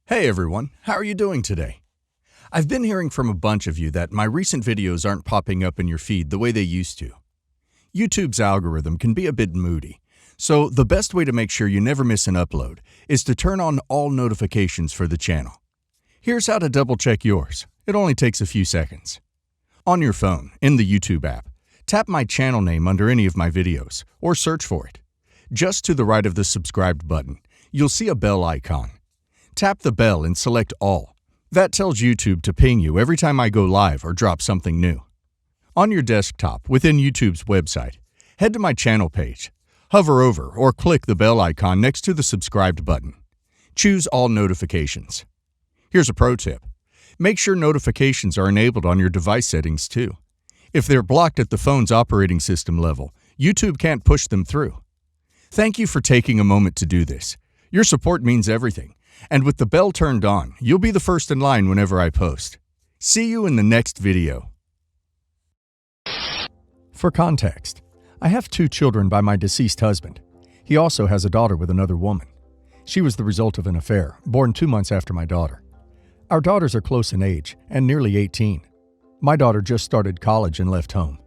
Hey everyone, how are you doing today? I've been hearing from a bunch of you that my recent videos aren't popping up in your feed the way they used to. YouTube's algorithm can be a bit moody, so the best way to make sure you never miss an upload is to turn on all notifications for the channel. Here's how to double check yours. It only takes a few seconds. On your phone, in the YouTube app, tap my channel name under any of my videos, or search for it. Just to the right of the subscribed button, you'll see a bell icon. Tap the bell and select All. That tells YouTube to ping you every time I go live or drop something new. On your desktop, within YouTube's website, head to my channel page. Hover over or click the bell icon next to the subscribed button. Choose All Notifications. Here's a pro tip. Make sure notifications are enabled on your device settings too. If they're blocked at the phone's operating system level, YouTube can't push them through. Thank you for taking a moment to do this. Your support means everything. And with the bell turned on, you'll be the first in line whenever I post. See you in the next video. For context, I have 2 children by my deceased husband. He also has a daughter with another woman. She was the result of an affair, born 2 months after my daughter. Our daughters are close in age and nearly 18. My daughter just started college and left home.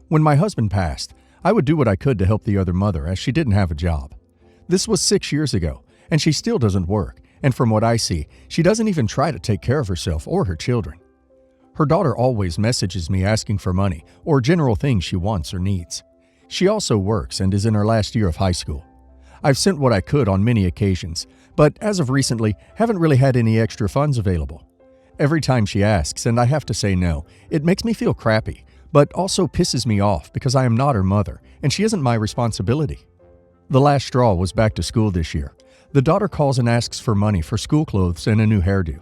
When my husband passed, I would do what I could to help the other mother as she didn't have a job. This was 6 years ago, and she still doesn't work. And from what I see, she doesn't even try to take care of herself or her children. Her daughter always messages me asking for money or general things she wants or needs. She also works and is in her last year of high school. I've sent what I could on many occasions, but as of recently, haven't really had any extra funds available. Every time she asks and I have to say no, it makes me feel crappy, but also pisses me off because I am not her mother and she isn't my responsibility. The last straw was back to school this year. The daughter calls and asks for money for school clothes and a new hairdo.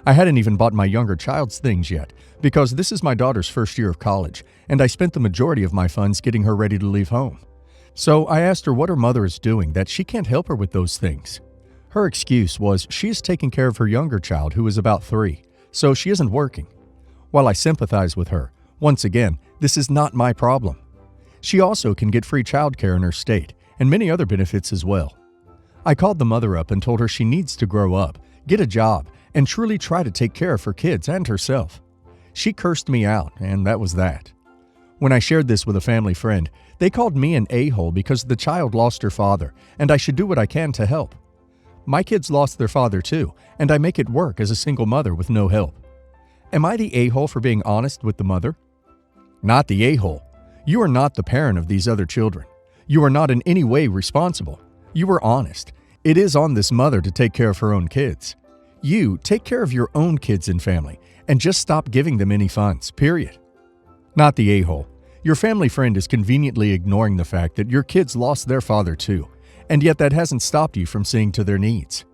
I hadn't even bought my younger child's things yet, because this is my daughter's first year of college, and I spent the majority of my funds getting her ready to leave home. So I asked her what her mother is doing that she can't help her with those things. Her excuse was she is taking care of her younger child who is about 3, so she isn't working. While I sympathize with her, once again, this is not my problem. She also can get free childcare in her state, and many other benefits as well. I called the mother up and told her she needs to grow up, get a job, and truly try to take care of her kids and herself. She cursed me out, and that was that. When I shared this with a family friend, they called me an a-hole because the child lost her father, and I should do what I can to help. My kids lost their father too, and I make it work as a single mother with no help. Am I the a-hole for being honest with the mother? Not the a-hole. You are not the parent of these other children. You are not in any way responsible. You were honest. It is on this mother to take care of her own kids. You take care of your own kids and family, and just stop giving them any funds, period. Not the a-hole. Your family friend is conveniently ignoring the fact that your kids lost their father too, and yet that hasn't stopped you from seeing to their needs.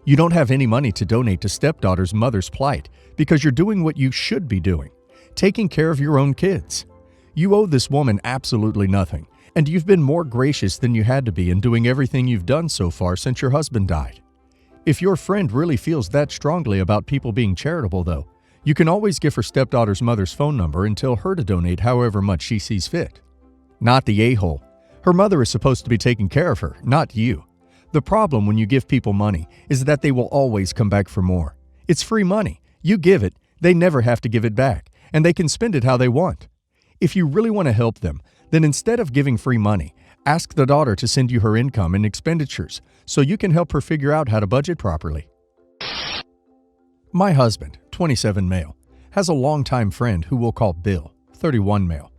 You don't have any money to donate to stepdaughter's mother's plight because you're doing what you should be doing, taking care of your own kids. You owe this woman absolutely nothing. And you've been more gracious than you had to be in doing everything you've done so far since your husband died. If your friend really feels that strongly about people being charitable, though, you can always give her stepdaughter's mother's phone number and tell her to donate however much she sees fit. Not the a-hole. Her mother is supposed to be taking care of her, not you. The problem when you give people money is that they will always come back for more. It's free money. You give it, they never have to give it back, and they can spend it how they want. If you really want to help them, then instead of giving free money, ask the daughter to send you her income and expenditures so you can help her figure out how to budget properly. My husband, 27 male, has a longtime friend who we'll call Bill, 31 male.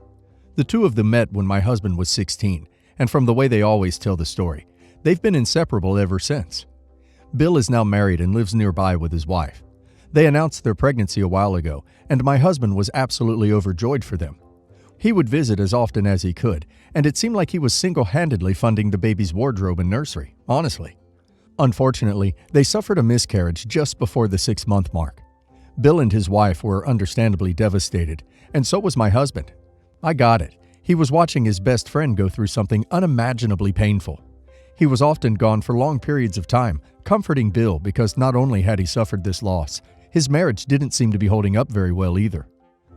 The two of them met when my husband was 16, and from the way they always tell the story, they've been inseparable ever since. Bill is now married and lives nearby with his wife. They announced their pregnancy a while ago, and my husband was absolutely overjoyed for them. He would visit as often as he could, and it seemed like he was single-handedly funding the baby's wardrobe and nursery, honestly. Unfortunately, they suffered a miscarriage just before the 6-month mark. Bill and his wife were understandably devastated, and so was my husband. I got it. He was watching his best friend go through something unimaginably painful. He was often gone for long periods of time, comforting Bill because not only had he suffered this loss, his marriage didn't seem to be holding up very well either.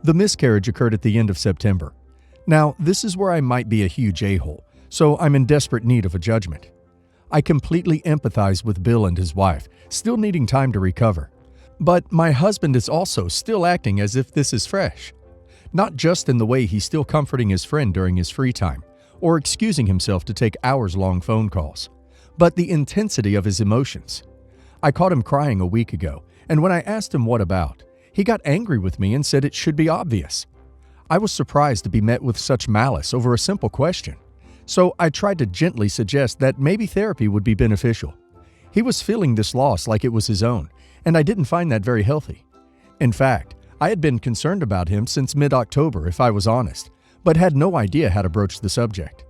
The miscarriage occurred at the end of September. Now, this is where I might be a huge a-hole, so I'm in desperate need of a judgment. I completely empathize with Bill and his wife, still needing time to recover. But my husband is also still acting as if this is fresh. Not just in the way he's still comforting his friend during his free time, or excusing himself to take hours-long phone calls, but the intensity of his emotions. I caught him crying a week ago, and when I asked him what about, he got angry with me and said it should be obvious. I was surprised to be met with such malice over a simple question, so I tried to gently suggest that maybe therapy would be beneficial. He was feeling this loss like it was his own, and I didn't find that very healthy. In fact, I had been concerned about him since mid-October, if I was honest, but had no idea how to broach the subject.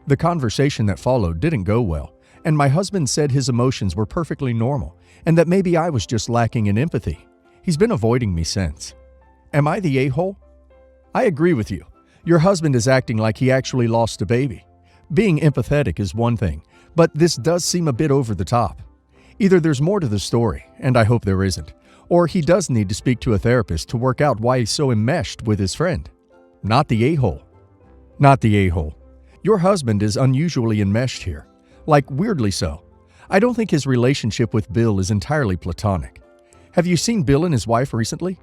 The conversation that followed didn't go well, and my husband said his emotions were perfectly normal and that maybe I was just lacking in empathy. He's been avoiding me since. Am I the a-hole? I agree with you. Your husband is acting like he actually lost a baby. Being empathetic is one thing, but this does seem a bit over the top. Either there's more to the story, and I hope there isn't, or he does need to speak to a therapist to work out why he's so enmeshed with his friend. Not the a-hole. Not the a-hole. Your husband is unusually enmeshed here, like weirdly so. I don't think his relationship with Bill is entirely platonic. Have you seen Bill and his wife recently?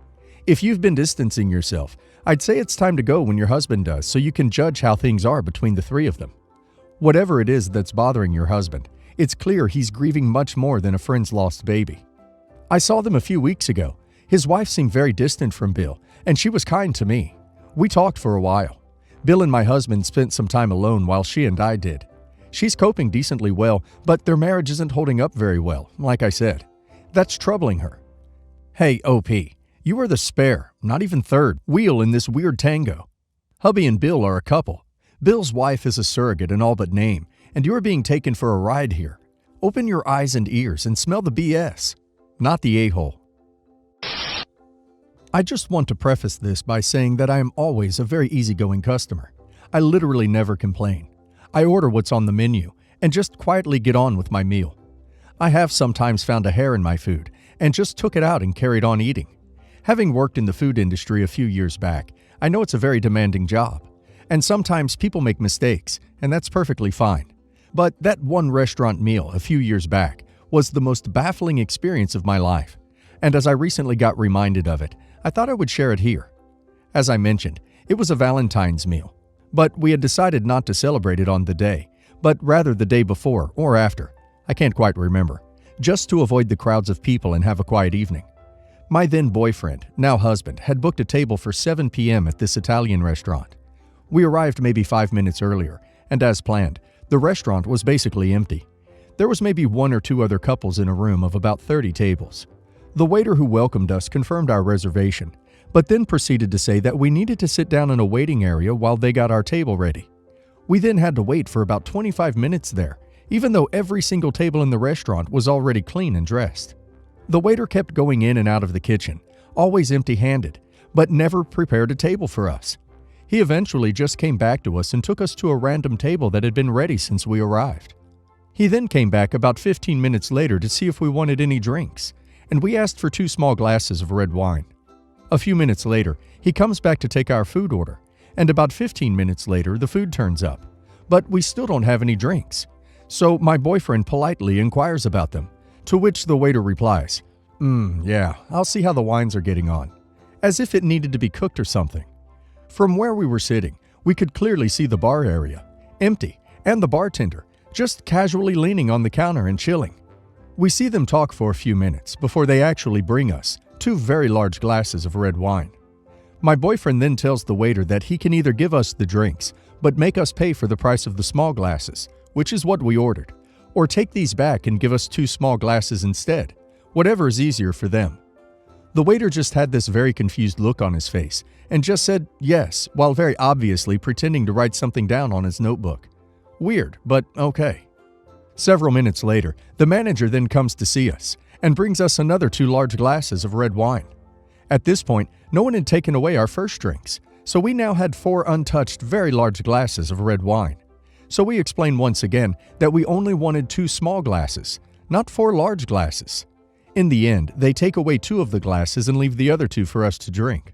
If you've been distancing yourself, I'd say it's time to go when your husband does so you can judge how things are between the three of them. Whatever it is that's bothering your husband, it's clear he's grieving much more than a friend's lost baby. I saw them a few weeks ago. His wife seemed very distant from Bill, and she was kind to me. We talked for a while. Bill and my husband spent some time alone while she and I did. She's coping decently well, but their marriage isn't holding up very well, like I said. That's troubling her. Hey, OP, you are the spare, not even third, wheel in this weird tango. Hubby and Bill are a couple. Bill's wife is a surrogate in all but name, and you're being taken for a ride here. Open your eyes and ears and smell the BS. Not the a-hole. I just want to preface this by saying that I am always a very easygoing customer. I literally never complain. I order what's on the menu and just quietly get on with my meal. I have sometimes found a hair in my food and just took it out and carried on eating. Having worked in the food industry a few years back, I know it's a very demanding job. And sometimes people make mistakes, and that's perfectly fine. But that one restaurant meal a few years back was the most baffling experience of my life. And as I recently got reminded of it, I thought I would share it here. As I mentioned, it was a Valentine's meal. But we had decided not to celebrate it on the day, but rather the day before or after. I can't quite remember. Just to avoid the crowds of people and have a quiet evening. My then boyfriend, now husband, had booked a table for 7 p.m. at this Italian restaurant. We arrived maybe 5 minutes earlier, and as planned, the restaurant was basically empty. There was maybe one or two other couples in a room of about 30 tables. The waiter who welcomed us confirmed our reservation, but then proceeded to say that we needed to sit down in a waiting area while they got our table ready. We then had to wait for about 25 minutes there, even though every single table in the restaurant was already clean and dressed. The waiter kept going in and out of the kitchen, always empty-handed, but never prepared a table for us. He eventually just came back to us and took us to a random table that had been ready since we arrived. He then came back about 15 minutes later to see if we wanted any drinks, and we asked for 2 small glasses of red wine. A few minutes later, he comes back to take our food order, and about 15 minutes later, the food turns up. But we still don't have any drinks. So my boyfriend politely inquires about them, to which the waiter replies, yeah, I'll see how the wines are getting on," as if it needed to be cooked or something. From where we were sitting, we could clearly see the bar area, empty, and the bartender, just casually leaning on the counter and chilling. We see them talk for a few minutes before they actually bring us 2 very large glasses of red wine. My boyfriend then tells the waiter that he can either give us the drinks, but make us pay for the price of the small glasses, which is what we ordered, or take these back and give us 2 small glasses instead, whatever is easier for them. The waiter just had this very confused look on his face and just said yes, while very obviously pretending to write something down on his notebook. Weird, but okay. Several minutes later, the manager then comes to see us and brings us another 2 large glasses of red wine. At this point, no one had taken away our first drinks, so we now had 4 untouched very large glasses of red wine. So we explained once again that we only wanted 2 small glasses, not 4 large glasses. In the end, they take away 2 of the glasses and leave the other 2 for us to drink.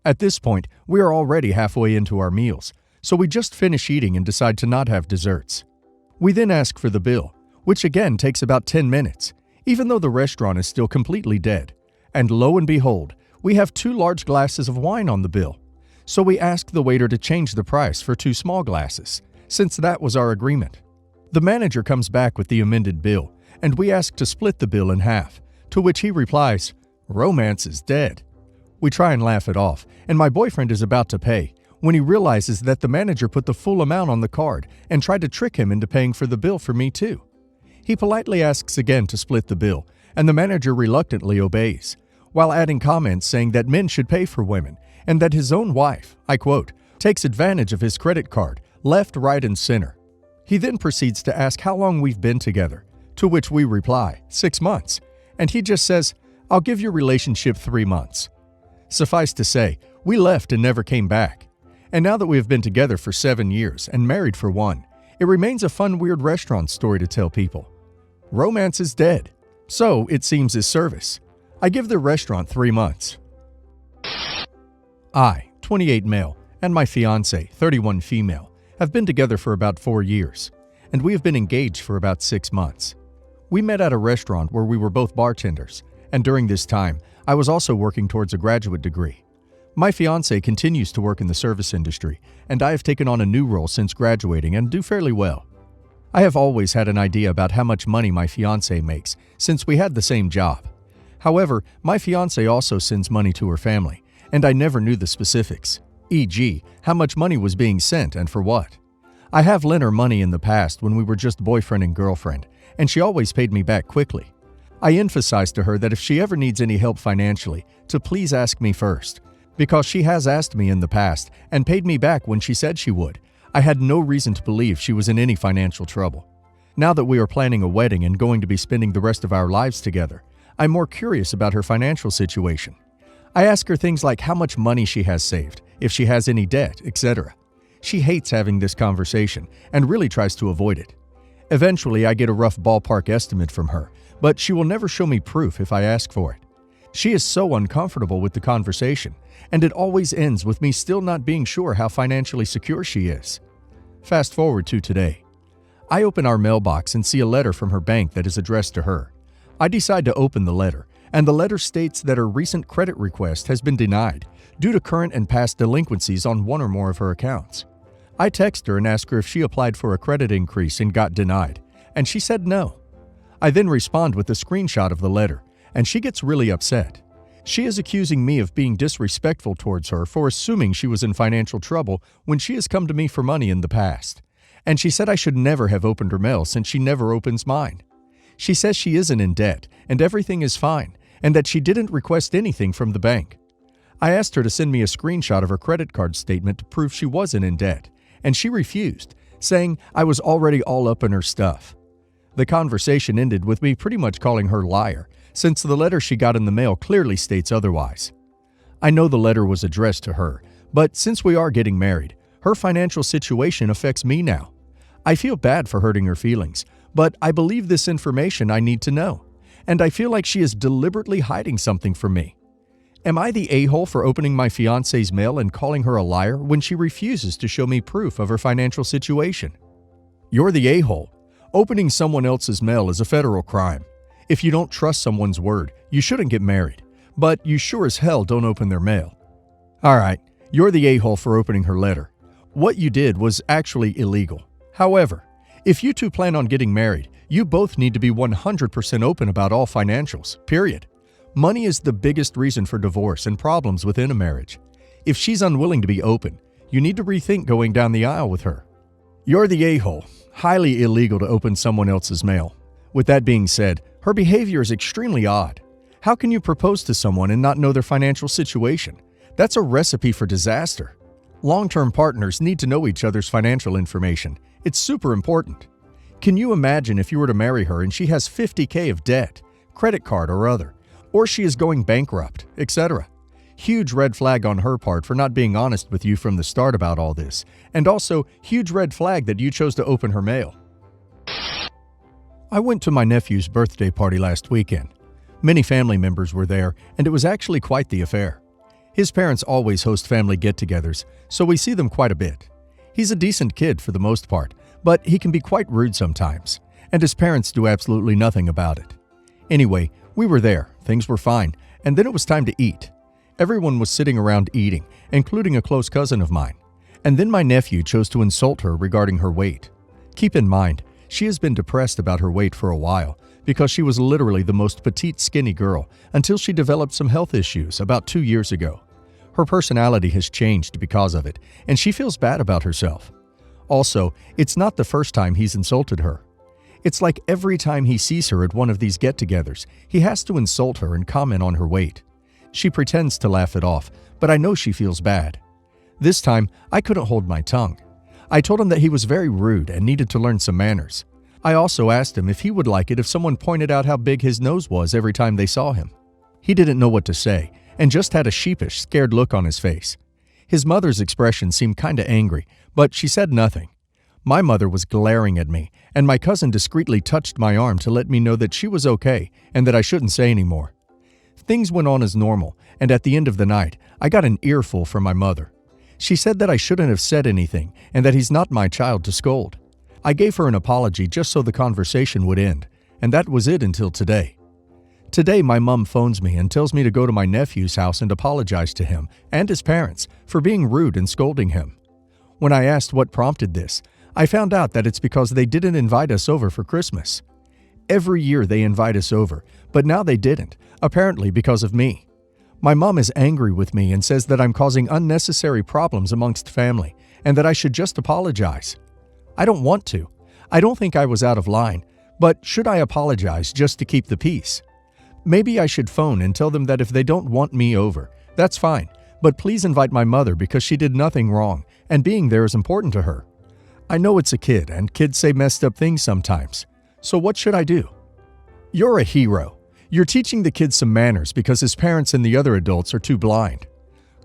At this point, we are already halfway into our meals, so we just finish eating and decide to not have desserts. We then ask for the bill, which again takes about 10 minutes, even though the restaurant is still completely dead. And lo and behold, we have 2 large glasses of wine on the bill. So we ask the waiter to change the price for 2 small glasses, since that was our agreement. The manager comes back with the amended bill, and we ask to split the bill in half, to which he replies, "Romance is dead." We try and laugh it off, and my boyfriend is about to pay, when he realizes that the manager put the full amount on the card and tried to trick him into paying for the bill for me too. He politely asks again to split the bill, and the manager reluctantly obeys, while adding comments saying that men should pay for women, and that his own wife, I quote, takes advantage of his credit card, left, right, and center. He then proceeds to ask how long we've been together, to which we reply, 6 months, and he just says, "I'll give your relationship 3 months." Suffice to say, we left and never came back. And now that we have been together for 7 years and married for 1, it remains a fun, weird restaurant story to tell people. Romance is dead. So, it seems, is service. I give the restaurant 3 months. I, 28 male, and my fiancée, 31 female, have been together for about 4 years, and we have been engaged for about 6 months. We met at a restaurant where we were both bartenders, and during this time, I was also working towards a graduate degree. My fiancée continues to work in the service industry, and I have taken on a new role since graduating and do fairly well. I have always had an idea about how much money my fiancée makes, since we had the same job. However, my fiancée also sends money to her family, and I never knew the specifics, e.g., how much money was being sent and for what. I have lent her money in the past when we were just boyfriend and girlfriend, and she always paid me back quickly. I emphasized to her that if she ever needs any help financially, to please ask me first, because she has asked me in the past and paid me back when she said she would. I had no reason to believe she was in any financial trouble. Now that we are planning a wedding and going to be spending the rest of our lives together, I'm more curious about her financial situation. I ask her things like how much money she has saved, if she has any debt, etc. She hates having this conversation and really tries to avoid it. Eventually, I get a rough ballpark estimate from her, but she will never show me proof if I ask for it. She is so uncomfortable with the conversation, and it always ends with me still not being sure how financially secure she is. Fast forward to today. I open our mailbox and see a letter from her bank that is addressed to her. I decide to open the letter, and the letter states that her recent credit request has been denied due to current and past delinquencies on 1 or more of her accounts. I text her and ask her if she applied for a credit increase and got denied, and she said no. I then respond with a screenshot of the letter, and she gets really upset. She is accusing me of being disrespectful towards her for assuming she was in financial trouble when she has come to me for money in the past. And she said I should never have opened her mail since she never opens mine. She says she isn't in debt and everything is fine, and that she didn't request anything from the bank. I asked her to send me a screenshot of her credit card statement to prove she wasn't in debt, and she refused, saying I was already all up in her stuff. The conversation ended with me pretty much calling her liar, since the letter she got in the mail clearly states otherwise. I know the letter was addressed to her, but since we are getting married, her financial situation affects me now. I feel bad for hurting her feelings, but I believe this information I need to know, and I feel like she is deliberately hiding something from me. Am I the a-hole for opening my fiancé's mail and calling her a liar when she refuses to show me proof of her financial situation? You're the a-hole. Opening someone else's mail is a federal crime. If you don't trust someone's word, you shouldn't get married, but you sure as hell don't open their mail. Alright, you're the a-hole for opening her letter. What you did was actually illegal. However, if you two plan on getting married, you both need to be 100% open about all financials, period. Money is the biggest reason for divorce and problems within a marriage. If she's unwilling to be open, you need to rethink going down the aisle with her. You're the a-hole. Highly illegal to open someone else's mail. With that being said, her behavior is extremely odd. How can you propose to someone and not know their financial situation? That's a recipe for disaster. Long-term partners need to know each other's financial information. It's super important. Can you imagine if you were to marry her and she has $50,000 of debt, credit card or other, or she is going bankrupt, etc.? Huge red flag on her part for not being honest with you from the start about all this, and also huge red flag that you chose to open her mail. I went to my nephew's birthday party last weekend. Many family members were there, and it was actually quite the affair. His parents always host family get-togethers, so we see them quite a bit. He's a decent kid for the most part, but he can be quite rude sometimes, and his parents do absolutely nothing about it. Anyway, we were there, things were fine, and then it was time to eat. Everyone was sitting around eating, including a close cousin of mine. And then my nephew chose to insult her regarding her weight. Keep in mind, she has been depressed about her weight for a while because she was literally the most petite, skinny girl until she developed some health issues about 2 years ago. Her personality has changed because of it, and she feels bad about herself. Also, it's not the first time he's insulted her. It's like every time he sees her at one of these get-togethers, he has to insult her and comment on her weight. She pretends to laugh it off, but I know she feels bad. This time, I couldn't hold my tongue. I told him that he was very rude and needed to learn some manners. I also asked him if he would like it if someone pointed out how big his nose was every time they saw him. He didn't know what to say and just had a sheepish, scared look on his face. His mother's expression seemed kinda angry, but she said nothing. My mother was glaring at me, and my cousin discreetly touched my arm to let me know that she was okay and that I shouldn't say anymore. Things went on as normal, and at the end of the night, I got an earful from my mother. She said that I shouldn't have said anything and that he's not my child to scold. I gave her an apology just so the conversation would end, and that was it until today. Today, my mom phones me and tells me to go to my nephew's house and apologize to him and his parents for being rude and scolding him. When I asked what prompted this, I found out that it's because they didn't invite us over for Christmas. Every year they invite us over, but now they didn't, apparently because of me. My mom is angry with me and says that I'm causing unnecessary problems amongst family and that I should just apologize. I don't want to. I don't think I was out of line, but should I apologize just to keep the peace? Maybe I should phone and tell them that if they don't want me over, that's fine, but please invite my mother because she did nothing wrong and being there is important to her. I know it's a kid and kids say messed up things sometimes, so what should I do? You're a hero. You're teaching the kid some manners because his parents and the other adults are too blind.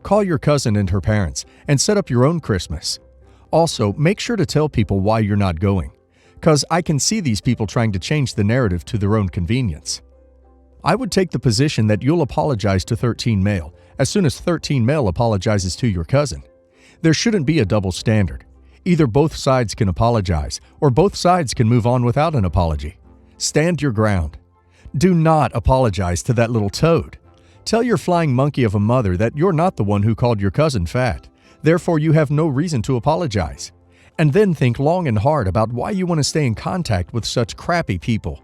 Call your cousin and her parents and set up your own Christmas. Also, make sure to tell people why you're not going, because I can see these people trying to change the narrative to their own convenience. I would take the position that you'll apologize to 13 Male as soon as 13 Male apologizes to your cousin. There shouldn't be a double standard. Either both sides can apologize, or both sides can move on without an apology. Stand your ground. Do not apologize to that little toad. Tell your flying monkey of a mother that you're not the one who called your cousin fat. Therefore, you have no reason to apologize. And then think long and hard about why you want to stay in contact with such crappy people.